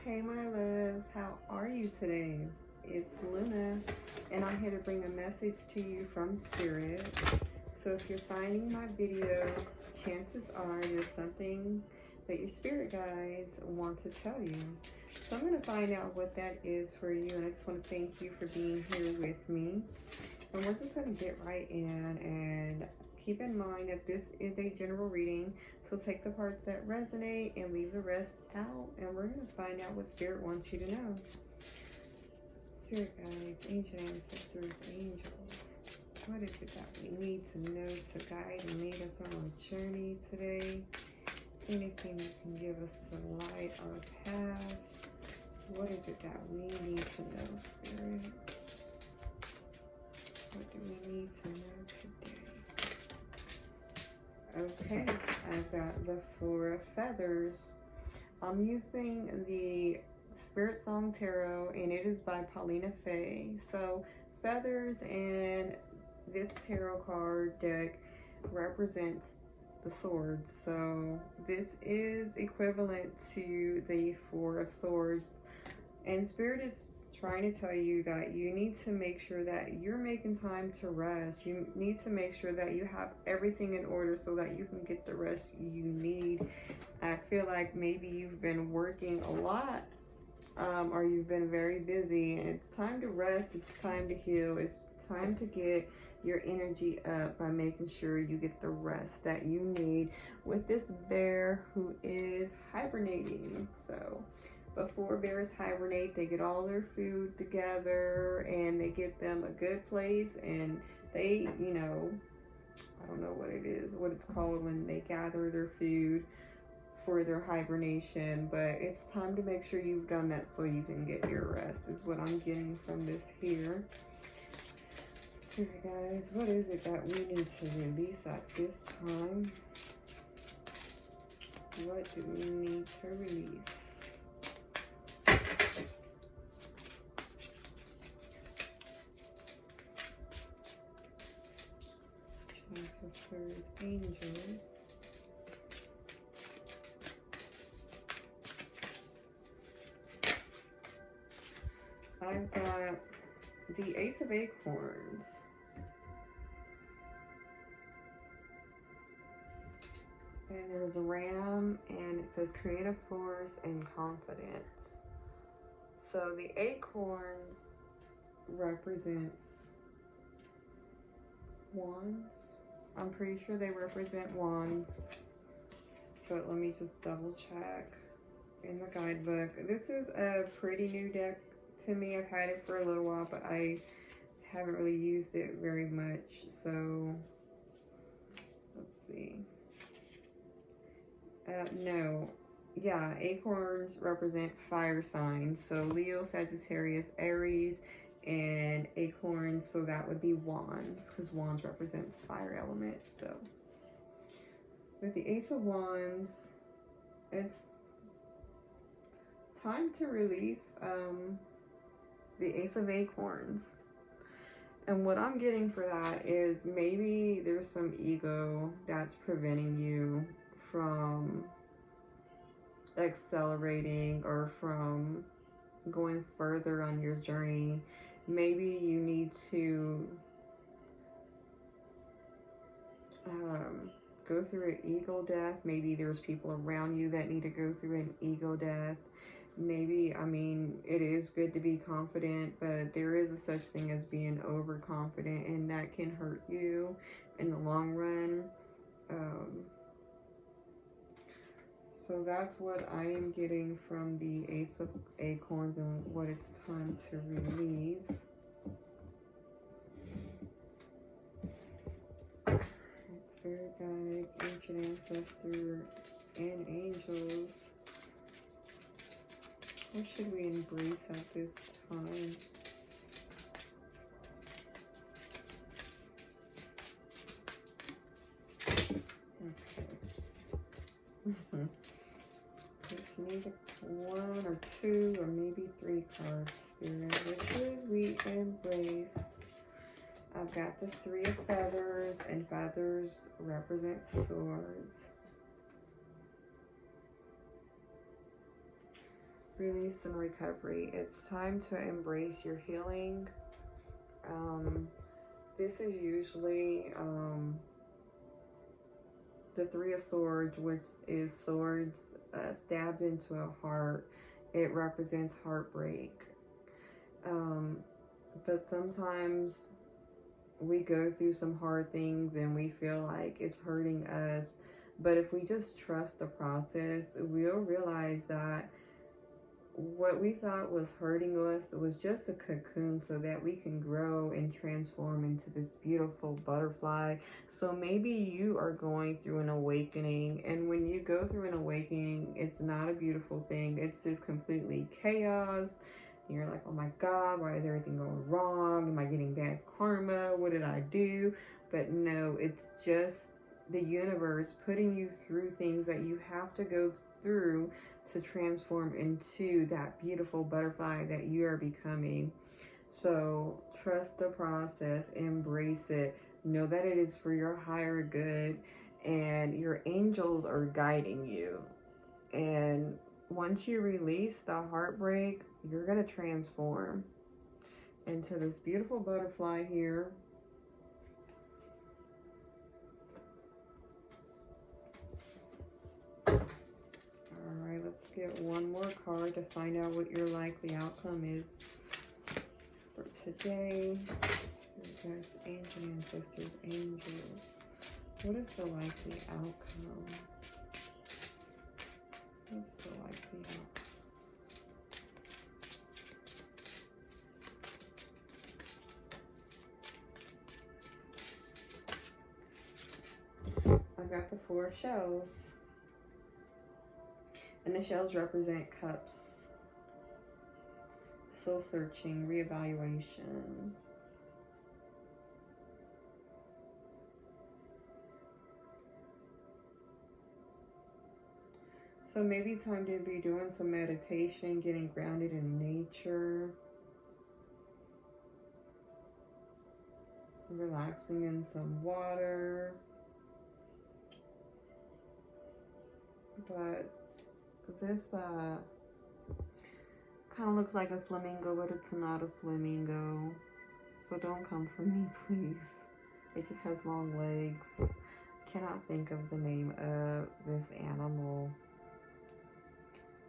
Hey my loves, how are you today? It's Luna, and I'm here to bring a message to you from Spirit. So if you're finding my video, chances are there's something that your spirit guides want to tell you. So I'm going to find out what that is for you, and I just want to thank you for being here with me. And we're just going to get right in, and keep in mind that this is a general reading, so take the parts that resonate and leave the rest out, and we're going to find out what Spirit wants you to know. Spirit guides, ancient ancestors, angels, what is it that we need to know to guide and lead us on a journey today? Anything you can give us to light our path. What is it that we need to know, Spirit? What do we need to know today? Okay, I've got the Four of Feathers. I'm using the Spirit Song Tarot, and it is by Paulina Faye. So feathers and this tarot card deck represents the swords. So this is equivalent to the Four of Swords. And Spirit is trying to tell you that you need to make sure that you're making time to rest. You need to make sure that you have everything in order so that you can get the rest you need. I feel like maybe you've been working a lot, or you've been very busy, and it's time to rest. It's time to heal. It's time to get your energy up by making sure you get the rest that you need with this bear who is hibernating. So before bears hibernate, they get all their food together and they get them a good place, and they, you know, I don't know what it is, what it's called when they gather their food for their hibernation, but it's time to make sure you've done that so you can get your rest, is what I'm getting from this here. So guys, what is it that we need to release at this time? What do we need to release? Ancestors, angels. I've got the Ace of Acorns. And there's a ram, and it says creative force and confidence. So the acorns represents wands. I'm pretty sure they represent wands, but let me just double check in the guidebook. This is a pretty new deck to me. I've had it for a little while, but I haven't really used it very much. So let's see. No. Yeah, acorns represent fire signs. So Leo, Sagittarius, Aries, and acorns, so that would be wands, because wands represents fire element. So with the Ace of Wands, it's time to release the Ace of Acorns. And what I'm getting for that is maybe there's some ego that's preventing you from accelerating or from going further on your journey. Maybe you need to go through an ego death. Maybe there's people around you that need to go through an ego death. Maybe, I mean, it is good to be confident, but there is a such thing as being overconfident, and that can hurt you in the long run. So that's what I am getting from the Ace of Acorns and what it's time to release. Spirit guides, ancient ancestor, and angels. What should we embrace at this time? Okay. Let's need one or two or maybe three cards, Spirit. What should we embrace? I've got the Three of Feathers, and feathers represent swords. Release and recovery. It's time to embrace your healing. This is usually the Three of Swords, which is swords stabbed into a heart. It represents heartbreak. But sometimes we go through some hard things and we feel like it's hurting us. But if we just trust the process, we'll realize that what we thought was hurting us was just a cocoon so that we can grow and transform into this beautiful butterfly. So maybe you are going through an awakening, and when you go through an awakening, it's not a beautiful thing. It's just completely chaos. You're like, oh my God, why is everything going wrong? Am I getting bad karma? What did I do? But no, it's just the universe putting you through things that you have to go through to transform into that beautiful butterfly that you are becoming. So trust the process, embrace it, know that it is for your higher good, and your angels are guiding you. And once you release the heartbreak, you're going to transform into this beautiful butterfly here. Alright, let's get one more card to find out what your likely outcome is for today. Your guys, angel ancestors, angels. What is the likely outcome? What's the likely outcome? I've got the Four of Shells. And the shells represent cups. Soul searching, reevaluation. So maybe it's time to be doing some meditation, getting grounded in nature. Relaxing in some water. But this kind of looks like a flamingo, but it's not a flamingo. So don't come for me, please. It just has long legs. Cannot think of the name of this animal.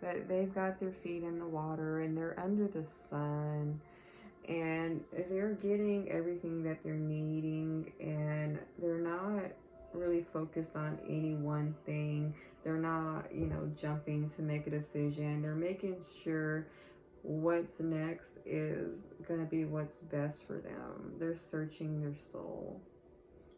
But they've got their feet in the water and they're under the sun. And they're getting everything that they're needing. And they're not really focused on any one thing. They're not, you know, jumping to make a decision. They're making sure what's next is going to be what's best for them. They're searching their soul.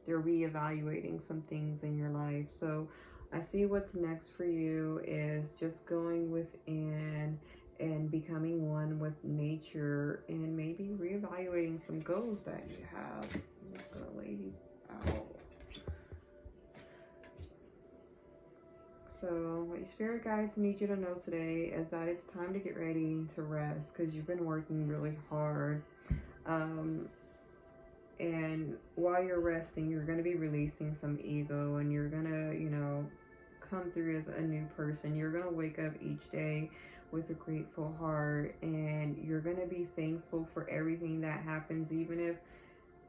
They're reevaluating some things in your life. So I see what's next for you is just going within and becoming one with nature and maybe reevaluating some goals that you have. I'm just going to lay these out. So what your spirit guides need you to know today is that it's time to get ready to rest because you've been working really hard. And while you're resting, you're going to be releasing some ego and you're going to, you know, come through as a new person. You're going to wake up each day with a grateful heart and you're going to be thankful for everything that happens, even if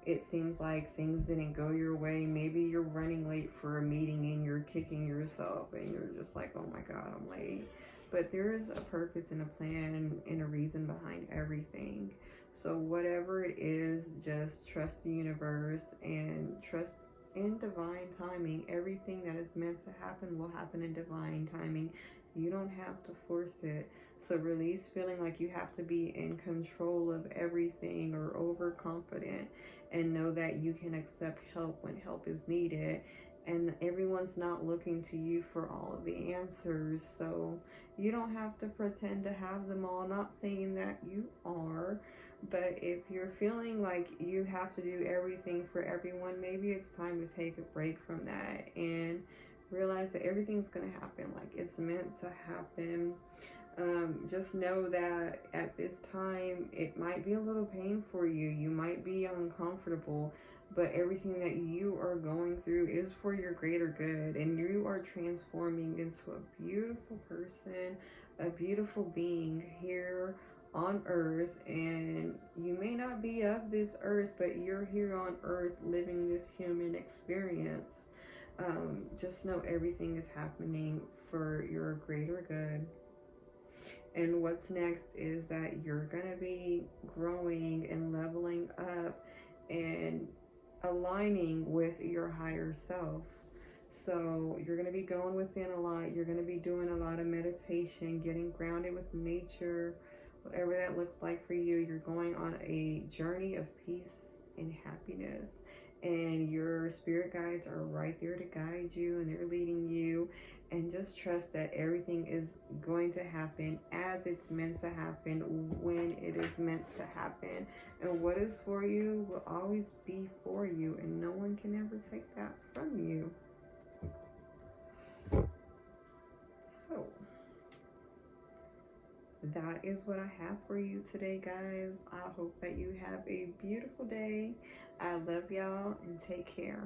it seems like things didn't go your way. Maybe you're running late for a meeting and you're kicking yourself and you're just like, oh my God, I'm late. But there's a purpose and a plan and a reason behind everything. So whatever it is, just trust the universe and trust in divine timing. Everything that is meant to happen will happen in divine timing. You don't have to force it. So release feeling like you have to be in control of everything or overconfident, and know that you can accept help when help is needed. And everyone's not looking to you for all of the answers. So you don't have to pretend to have them all. Not saying that you are, but if you're feeling like you have to do everything for everyone, maybe it's time to take a break from that and realize that everything's going to happen like it's meant to happen. Just know that at this time, it might be a little pain for you. You might be uncomfortable, but everything that you are going through is for your greater good, and you are transforming into a beautiful person, a beautiful being here on earth. And you may not be of this earth, but you're here on earth living this human experience. Just know everything is happening for your greater good. And what's next is that you're going to be growing and leveling up and aligning with your higher self. So you're going to be going within a lot. You're going to be doing a lot of meditation, getting grounded with nature, whatever that looks like for you. You're going on a journey of peace and happiness. And your spirit guides are right there to guide you, and they're leading you. And just trust that everything is going to happen as it's meant to happen, when it is meant to happen. And what is for you will always be for you, and no one can ever take that from you. So that is what I have for you today, guys. I hope that you have a beautiful day. I love y'all, and take care.